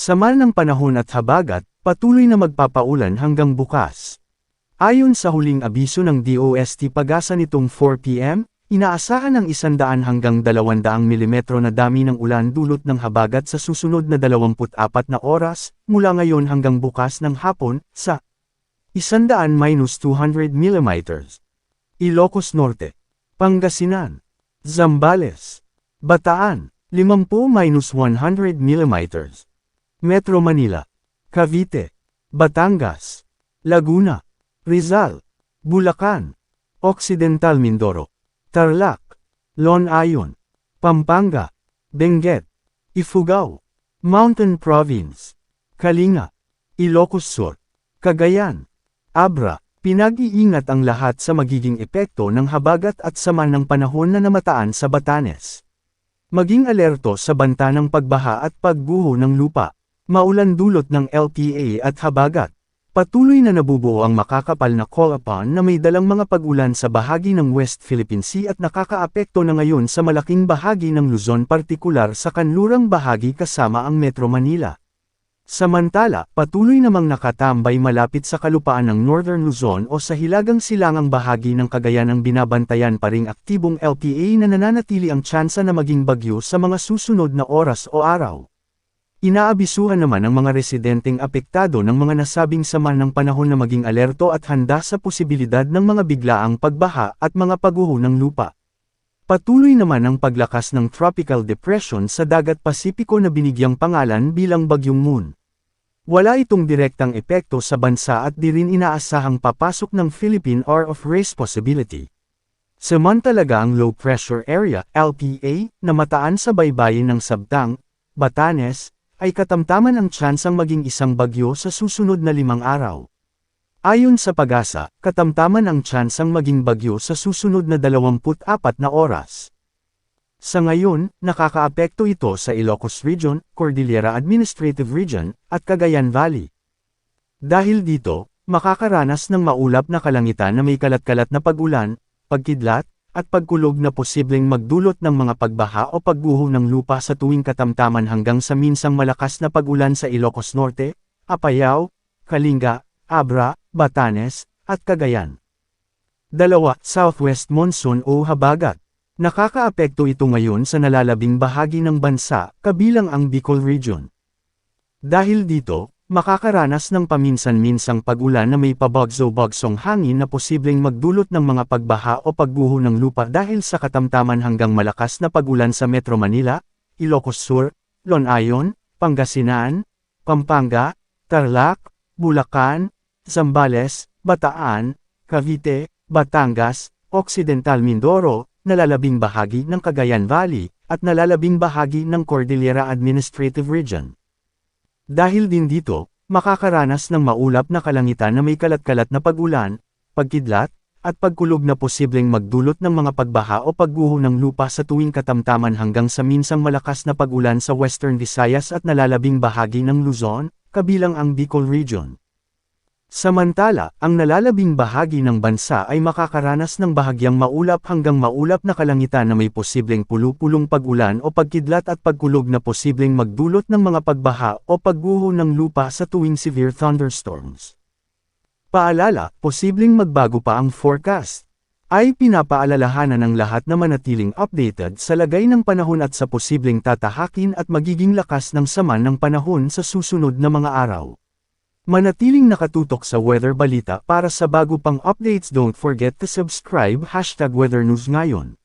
Sama ng panahon at habagat, patuloy na magpapaulan hanggang bukas. Ayon sa huling abiso ng DOST Pag-asa nitong 4 p.m., inaasahan ng 100 hanggang 200 mm na dami ng ulan dulot ng habagat sa susunod na 24 na oras, mula ngayon hanggang bukas ng hapon, sa 100-200 mm. Ilocos Norte, Pangasinan, Zambales, Bataan, 50-100 mm. Metro Manila, Cavite, Batangas, Laguna, Rizal, Bulacan, Occidental Mindoro, Tarlac, Lonayon, Pampanga, Benguet, Ifugao, Mountain Province, Kalinga, Ilocos Sur, Cagayan, Abra. Pinag-iingat ang lahat sa magiging epekto ng habagat at sama ng panahon na namataan sa Batanes. Maging alerto sa banta ng pagbaha at pagguho ng lupa. Maulan dulot ng LPA at habagat. Patuloy na nabubuo ang makakapal na call-upon na may dalang mga pag-ulan sa bahagi ng West Philippine Sea at nakakaapekto na ngayon sa malaking bahagi ng Luzon, partikular sa kanlurang bahagi kasama ang Metro Manila. Samantala, patuloy namang nakatambay malapit sa kalupaan ng Northern Luzon o sa hilagang silangang bahagi ng Cagayan ang binabantayan pa ring aktibong LPA na nananatili ang tsansa na maging bagyo sa mga susunod na oras o araw. Inaabisuhan naman ang mga residenteng apektado ng mga nasabing sama ng panahon na maging alerto at handa sa posibilidad ng mga biglaang pagbaha at mga pagguho ng lupa. Patuloy naman ang paglakas ng tropical depression sa dagat Pasipiko na binigyang pangalan bilang Bagyong Moon. Wala itong direktang epekto sa bansa at di rin inaasahang papasok ng Philippine or of Race possibility. Samantalaga ang low pressure area, LPA, na mataan sa baybayin ng Sabtang, Batanes, ay katamtaman ang tsansang maging isang bagyo sa susunod na 5 araw. Ayon sa Pag-asa, katamtaman ang tsansang maging bagyo sa susunod na 24 na oras. Sa ngayon, nakakaapekto ito sa Ilocos Region, Cordillera Administrative Region, at Cagayan Valley. Dahil dito, makakaranas ng maulap na kalangitan na may kalat-kalat na pag-ulan, pagkidlat, at pagkulog na posibleng magdulot ng mga pagbaha o pagguho ng lupa sa tuwing katamtaman hanggang sa minsang malakas na pag-ulan sa Ilocos Norte, Apayao, Kalinga, Abra, Batanes, at Cagayan. 2. Southwest Monsoon o habagat. Nakakaapekto ito ngayon sa nalalabing bahagi ng bansa, kabilang ang Bicol Region. Dahil dito, makakaranas ng paminsan-minsang pag-ulan na may pabagso-bagsong hangin na posibleng magdulot ng mga pagbaha o pagguho ng lupa dahil sa katamtaman hanggang malakas na pag-ulan sa Metro Manila, Ilocos Sur, Lonayon, Pangasinan, Pampanga, Tarlac, Bulacan, Zambales, Bataan, Cavite, Batangas, Occidental Mindoro, nalalabing bahagi ng Cagayan Valley, at nalalabing bahagi ng Cordillera Administrative Region. Dahil din dito, makakaranas ng maulap na kalangitan na may kalat-kalat na pag-ulan, pagkidlat, at pagkulog na posibleng magdulot ng mga pagbaha o pagguho ng lupa sa tuwing katamtaman hanggang sa minsang malakas na pag-ulan sa Western Visayas at nalalabing bahagi ng Luzon, kabilang ang Bicol Region. Samantala, ang nalalabing bahagi ng bansa ay makakaranas ng bahagyang maulap hanggang maulap na kalangitan na may posibleng pulu-pulong pag-ulan o pagkidlat at pagkulog na posibleng magdulot ng mga pagbaha o pagguho ng lupa sa tuwing severe thunderstorms. Paalala, posibleng magbago pa ang forecast. Ay pinapaalalahanan ng lahat na manatiling updated sa lagay ng panahon at sa posibleng tatahakin at magiging lakas ng sama ng panahon sa susunod na mga araw. Manatiling nakatutok sa Weather Balita para sa bago pang updates. Don't forget to subscribe #WeatherNewsNgayon.